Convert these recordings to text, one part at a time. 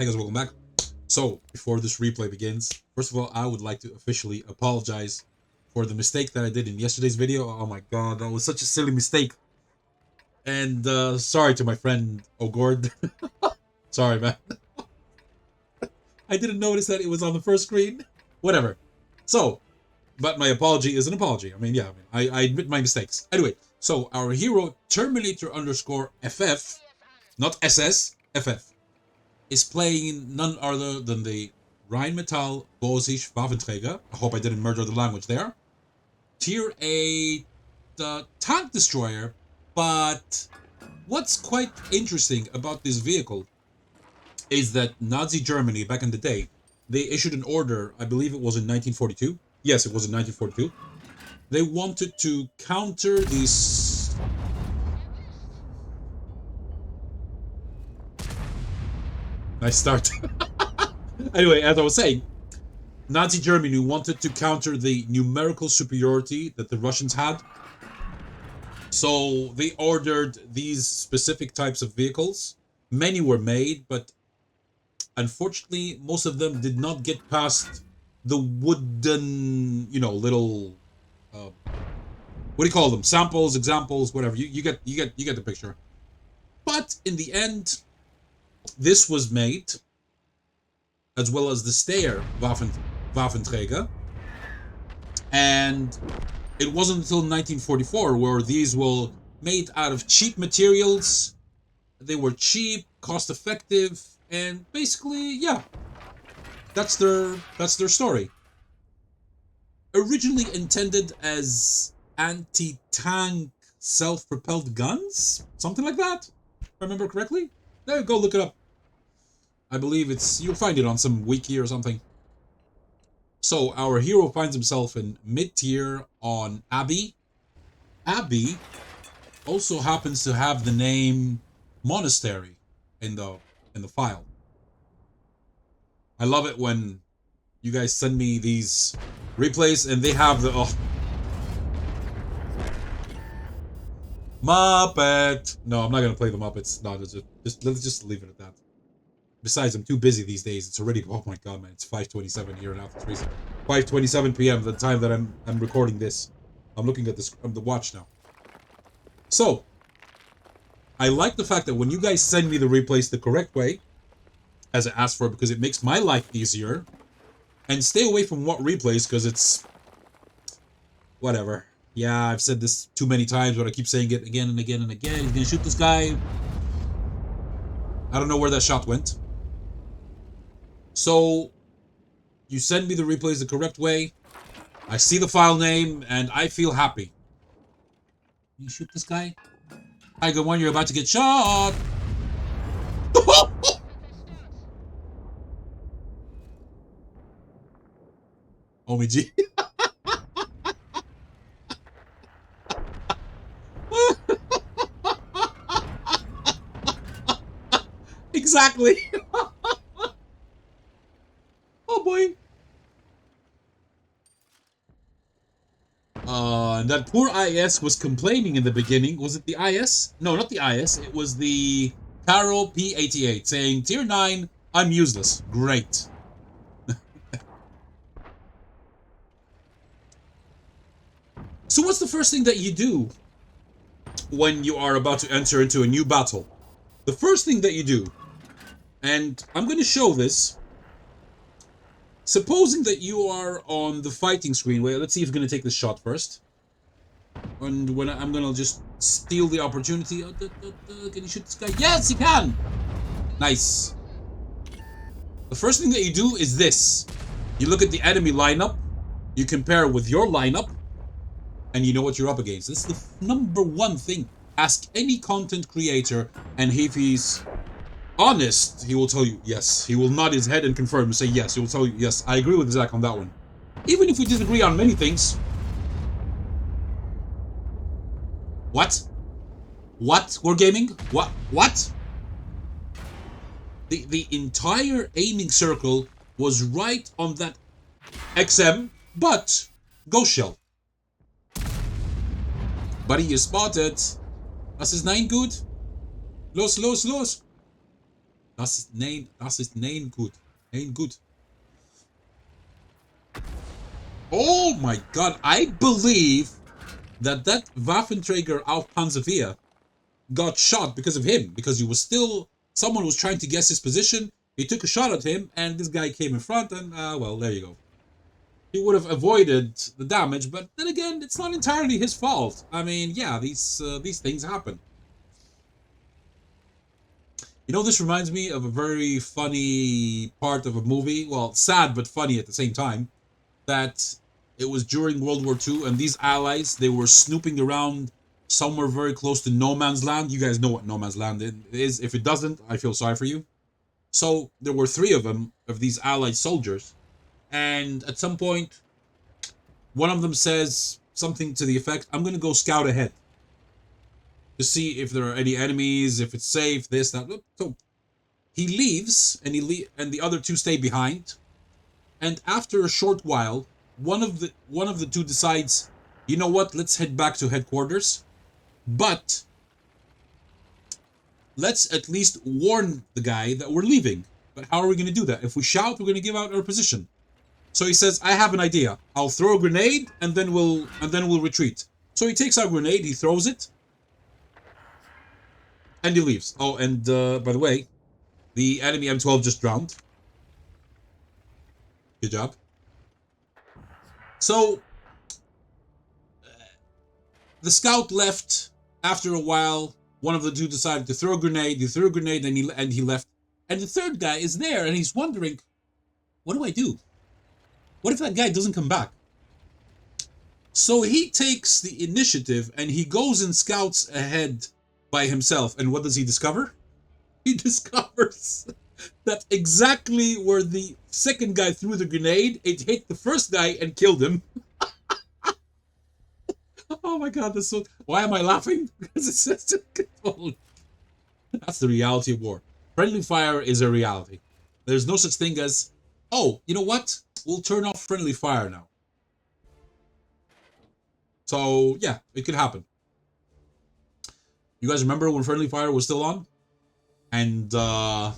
Hey guys, welcome back. So, before this replay begins, first of all, I would like to officially apologize for the mistake that I did in yesterday's video. Oh my god, that was such a silly mistake. And sorry to my friend Ogord. Sorry, man. I didn't notice that it was on the first screen. Whatever. So, but my apology is an apology. I mean, yeah, I admit my mistakes. Anyway, so our hero Terminator_FF, not SS, FF, is playing none other than the Rheinmetall Bosische Waffenträger. I hope I didn't murder the language there. Tier 8 tank destroyer, but what's quite interesting about this vehicle is that Nazi Germany, back in the day, they issued an order, I believe it was in 1942. Yes, it was in 1942. They wanted to counter these... Nice start. Anyway, as I was saying, Nazi Germany wanted to counter the numerical superiority that the Russians had. So they ordered these specific types of vehicles. Many were made, but unfortunately, most of them did not get past the wooden, you know, little, what do you call them? Samples, examples, whatever. You get the picture. But in the end, this was made, as well as the Steyr Waffenträger, and it wasn't until 1944 where these were made out of cheap materials. They were cheap, cost-effective, and basically, yeah, that's their story. Originally intended as anti-tank self-propelled guns, something like that, if I remember correctly. There, go look it up. I believe you'll find it on some wiki or something. So our hero finds himself in mid-tier on Abbey. Abbey also happens to have the name Monastery in the file. I love it when you guys send me these replays and they have the Muppet. No, I'm not gonna play the Muppets. No, let's just leave it at that. Besides, I'm too busy these days. It's already, oh my god, man, it's 5:27 here in Alpha 3. 5:27 p.m. the time that I'm recording this. I'm looking at the watch now. So, I like the fact that when you guys send me the replays the correct way, as I asked for, because it makes my life easier, and stay away from WoT Replays, because it's whatever. Yeah, I've said this too many times, but I keep saying it again and again and again. He's gonna shoot this guy. I don't know where that shot went. So, you send me the replays the correct way. I see the file name, and I feel happy. You shoot this guy? Hi, good one, you're about to get shot! OMG. Exactly. Oh boy. And that poor IS was complaining in the beginning. Was it the IS? No, not the IS. It was the Carol P88 saying, Tier 9, I'm useless. Great. So what's the first thing that you do when you are about to enter into a new battle? The first thing that you do, and I'm going to show this. Supposing that you are on the fighting screen, wait, let's see if he's going to take this shot first. And when I'm going to just steal the opportunity. Can you shoot this guy? Yes, he can! Nice. The first thing that you do is this. You look at the enemy lineup, you compare with your lineup, and you know what you're up against. This is the #1 thing. Ask any content creator, and if he's honest, he will tell you yes. He will nod his head and confirm and say yes. He will tell you yes. I agree with Zach on that one. Even if we disagree on many things. What? What? We're gaming? What? What? The entire aiming circle was right on that XM, but Ghost Shell. Buddy, you spotted. Das ist nein gut. Los, los, los. Das ist nein gut. Nein gut. Oh my god, I believe that Waffenträger auf Panzerwehr got shot because of him. Because he was still... Someone was trying to guess his position. He took a shot at him, and this guy came in front, and, well, there you go. He would have avoided the damage, but then again, it's not entirely his fault. I mean, yeah, these things happen. You know, this reminds me of a very funny part of a movie. Well, sad but funny at the same time. That it was during World War II, and these allies, they were snooping around somewhere very close to no man's land. You guys know what no man's land is. If it doesn't, I feel sorry for you. So there were 3 of them, of these allied soldiers, and at some point one of them says something to the effect, I'm gonna go scout ahead to see if there are any enemies, if it's safe, this, that. So he leaves, and and the other 2 stay behind, and after a short while one of the 2 decides, you know what, let's head back to headquarters, but let's at least warn the guy that we're leaving. But how are we going to do that? If we shout, we're going to give out our position. So he says, I have an idea. I'll throw a grenade, and then we'll retreat. So he takes out a grenade, he throws it, and he leaves. Oh, and by the way, the enemy M12 just drowned. Good job. So the scout left. After a while, one of the 2 decided to throw a grenade. He threw a grenade, and he left. And the 3rd guy is there, and he's wondering, what do I do? What if that guy doesn't come back? So he takes the initiative, and he goes and scouts ahead by himself. And what does he discover? He discovers that exactly where the 2nd guy threw the grenade, it hit the 1st guy and killed him. Oh my god, that's so... Why am I laughing? Because it's such a... That's the reality of war. Friendly fire is a reality. There's no such thing as, oh, you know what? We'll turn off friendly fire now. So, yeah, it could happen. You guys remember when friendly fire was still on? And, the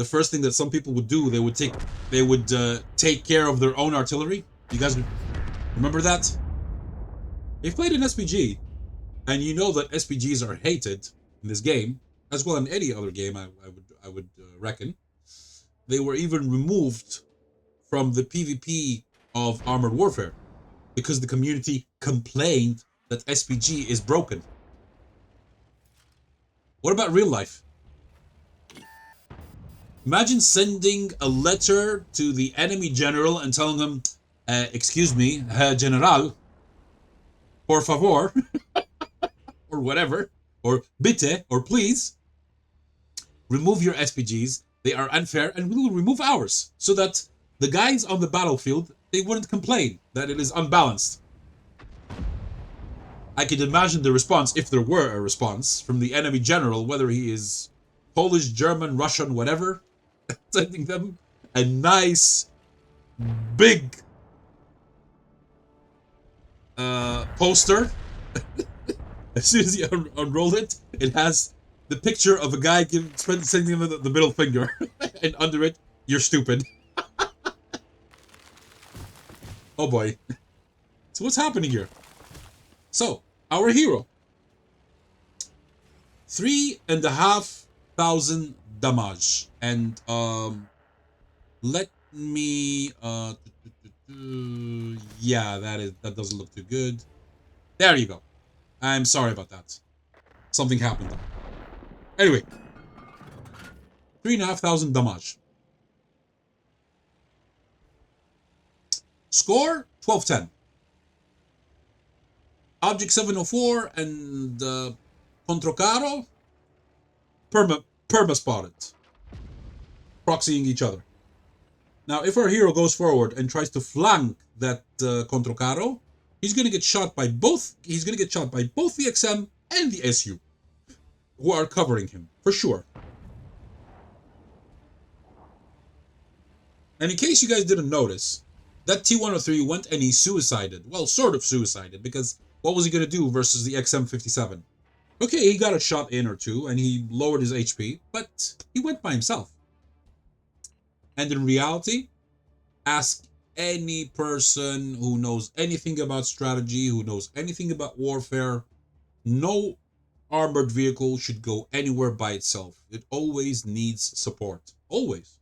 first thing that some people would do, they would take care of their own artillery. You guys remember that? If you played an SPG, and you know that SPGs are hated in this game, as well in any other game, I would reckon, they were even removed from the PvP of Armored Warfare because the community complained that SPG is broken. What about real life? Imagine sending a letter to the enemy general and telling him, excuse me, General, por favor, or whatever, or bitte, or please, remove your SPGs. They are unfair, and we will remove ours, so that the guys on the battlefield, they wouldn't complain that it is unbalanced. I could imagine the response, if there were a response, from the enemy general, whether he is Polish, German, Russian, whatever, sending them a nice, big poster. As soon as you unroll it, it has the picture of a guy sending them the middle finger, and under it, you're stupid. Oh boy. So what's happening here? So, our hero. 3,500 damage. And, let me, yeah, that doesn't look too good. There you go. I'm sorry about that. Something happened there. Anyway. 3,500 damage. Score, 1210. Object 704 and Controcaro, perma spotted. Proxying each other. Now, if our hero goes forward and tries to flank that Controcaro, he's going to get shot by both. He's going to get shot by both the XM and the SU, who are covering him for sure. And in case you guys didn't notice, that T-103 went and he suicided. Well, sort of suicided, because what was he going to do versus the XM-57? Okay, he got a shot in or two, and he lowered his HP, but he went by himself. And in reality, ask any person who knows anything about strategy, who knows anything about warfare, no armored vehicle should go anywhere by itself. It always needs support. Always.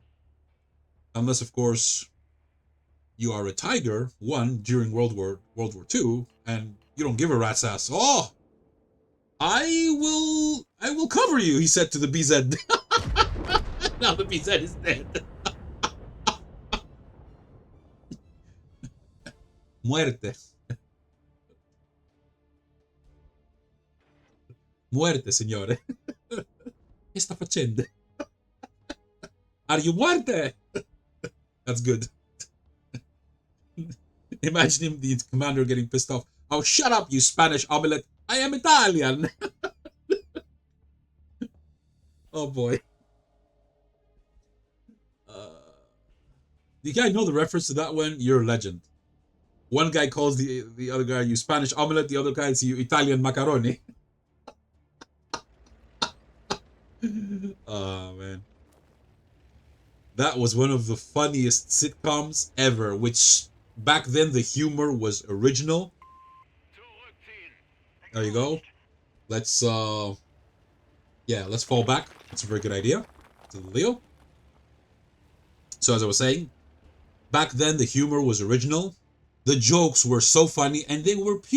Unless, of course, you are a Tiger, one, during World War II, and you don't give a rat's ass. Oh, I will cover you, he said to the BZ. Now the BZ is dead. Muerte. Muerte, signore. Che sta facendo? Are you muerte? That's good. Imagine him, the commander, getting pissed off. Oh, shut up, you Spanish omelette. I am Italian. Oh, boy. You guys know the reference to that one? You're a legend. One guy calls the other guy, you Spanish omelette. The other guy is you Italian macaroni. Oh, man. That was one of the funniest sitcoms ever, which back then the humor was original. There you go. Let's let's fall back. That's a very good idea. To Leo. So as I was saying, back then the humor was original. The jokes were so funny, and they weren't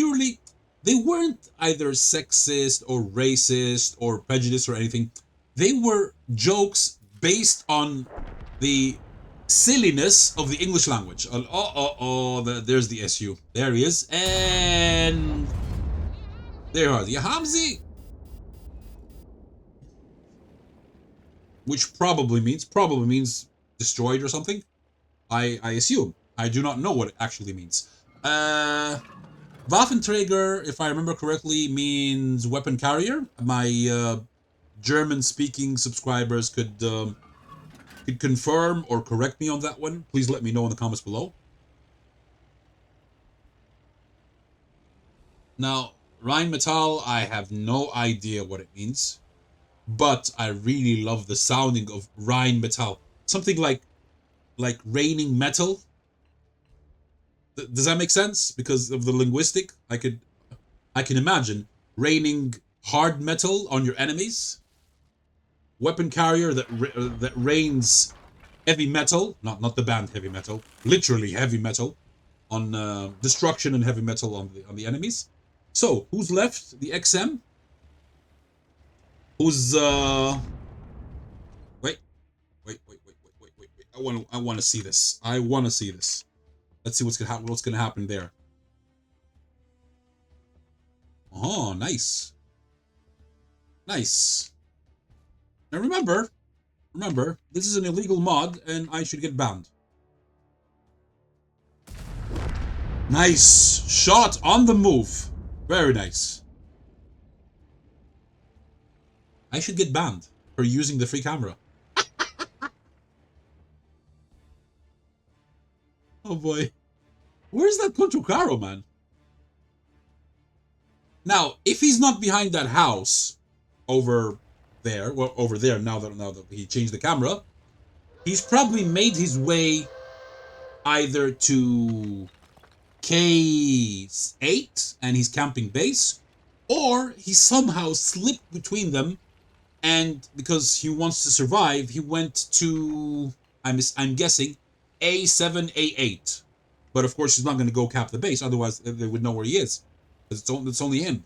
either sexist or racist or prejudiced or anything. They were jokes based on the silliness of the English language. There's the SU. There he is. And there are the Hamzi. Which probably means destroyed or something. I assume. I do not know what it actually means. Waffenträger, if I remember correctly, means weapon carrier. My German-speaking subscribers could confirm or correct me on that one. Please let me know in the comments below. Now, Rheinmetall, I have no idea what it means, but I really love the sounding of Rheinmetall. Something like raining metal. Does that make sense? Because of the linguistic, I can imagine raining hard metal on your enemies. Weapon carrier that rains heavy metal, not the band heavy metal, literally heavy metal on destruction and heavy metal on the enemies. So who's left? The XM. Who's wait. I want to see this. I want to see this. Let's see what's gonna happen there. Oh, nice. Nice. Now remember, this is an illegal mod and I should get banned. Nice shot on the move. Very nice. I should get banned for using the free camera. Oh boy. Where's that Controcaro, man? Now, if he's not behind that house over there, well, over there now that he changed the camera, he's probably made his way either to K8 and he's camping base, or he somehow slipped between them, and because he wants to survive, he went to, I'm guessing, A7, A8. But of course, he's not going to go cap the base, otherwise they would know where he is. It's only him.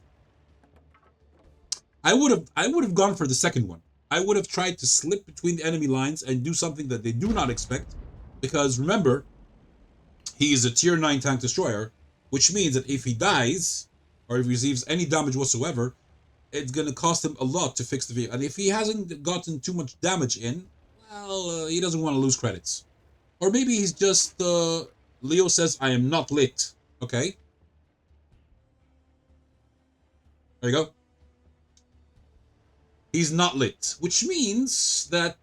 I would have gone for the second one. I would have tried to slip between the enemy lines and do something that they do not expect, because remember, he is a tier 9 tank destroyer, which means that if he dies, or if he receives any damage whatsoever, it's going to cost him a lot to fix the vehicle. And if he hasn't gotten too much damage in, well, he doesn't want to lose credits. Or maybe he's just, Leo says, I am not lit. Okay. There you go. He's not lit, which means that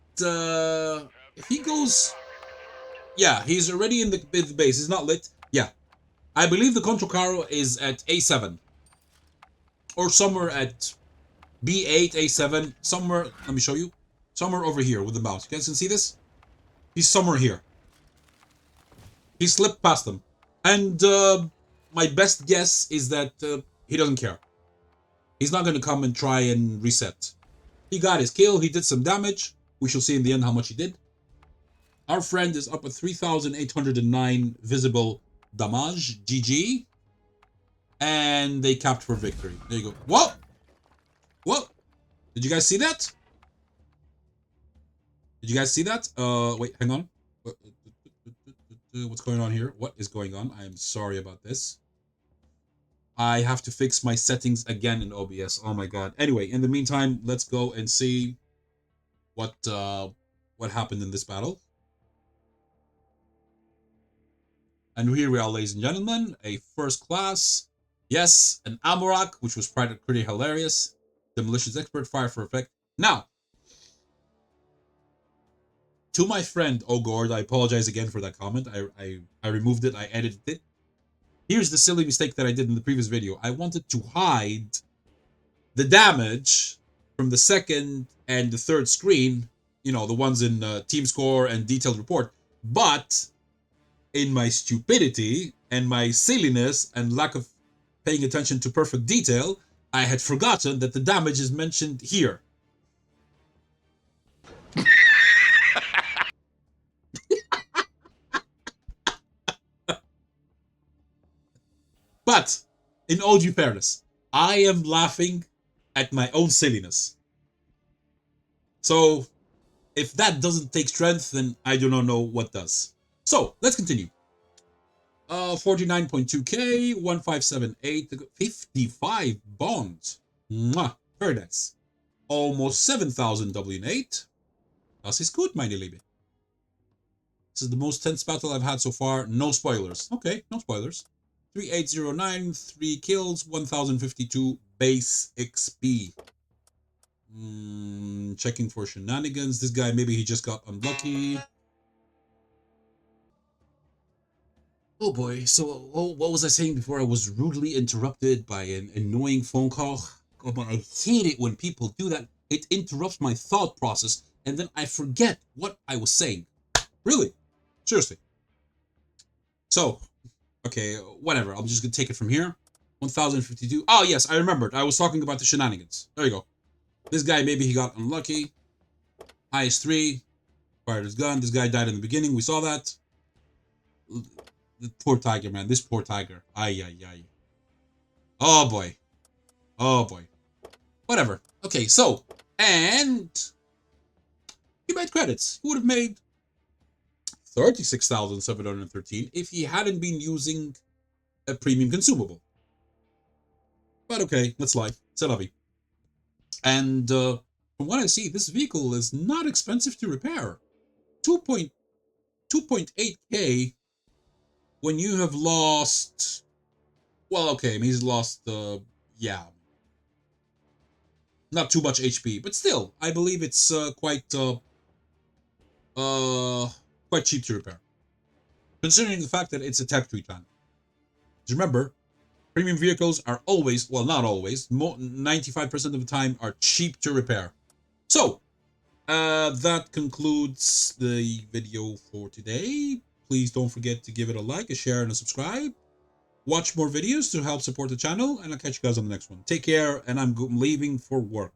if he goes, yeah, he's already in the base. He's not lit. Yeah, I believe the Controcaro is at A7 or somewhere at B8, A7, somewhere, let me show you. Somewhere over here with the mouse. You guys can see this? He's somewhere here. He slipped past them. And my best guess is that he doesn't care. He's not going to come and try and reset. He got his kill. He did some damage. We shall see in the end how much he did. Our friend is up at 3,809 visible damage. GG. And they capped for victory. There you go. Whoa! Whoa! Did you guys see that? Did you guys see that? Wait, hang on. What's going on here? What is going on? I am sorry about this. I have to fix my settings again in OBS. Oh my god. Anyway, in the meantime, let's go and see what happened in this battle. And here we are, ladies and gentlemen, a first class. Yes, an Amorak, which was pretty hilarious. Demolitions expert, fire for effect. Now, to my friend Ogord, I apologize again for that comment. I removed it, I edited it. Here's the silly mistake that I did in the previous video. I wanted to hide the damage from the second and the third screen, you know, the ones in team score and detailed report. But in my stupidity and my silliness and lack of paying attention to perfect detail, I had forgotten that the damage is mentioned here. But, in all due fairness, I am laughing at my own silliness. So, if that doesn't take strength, then I do not know what does. So, let's continue. 49.2k, 1578, 55 bonds. Mwah, very nice. Almost 7,000 W8. Das ist gut, meine Liebe. This is the most tense battle I've had so far. No spoilers. Okay, no spoilers. 3809, 3 kills, 1052 base XP. Checking for shenanigans. This guy, maybe he just got unlucky. Oh boy, so what was I saying before I was rudely interrupted by an annoying phone call? Oh boy, I hate it when people do that. It interrupts my thought process and then I forget what I was saying. Really? Seriously. So, okay, whatever. I'm just going to take it from here. 1052. Oh, yes, I remembered. I was talking about the shenanigans. There you go. This guy, maybe he got unlucky. Highest 3. Fired his gun. This guy died in the beginning. We saw that. The poor tiger, man. This poor tiger. Ay, ay, ay. Oh, boy. Oh, boy. Whatever. Okay, so. And he made credits. He would have made 36,713 if he hadn't been using a premium consumable. But okay, that's life. C'est la vie. And from what I see, this vehicle is not expensive to repair. 2.8k when you have lost... Well, okay, I mean, he's lost, yeah. Not too much HP, but still, I believe it's quite cheap to repair. Considering the fact that it's a tech tweet van. Remember, premium vehicles are always, well, not always, 95% of the time are cheap to repair. So, that concludes the video for today. Please don't forget to give it a like, a share, and a subscribe. Watch more videos to help support the channel, and I'll catch you guys on the next one. Take care, and I'm leaving for work.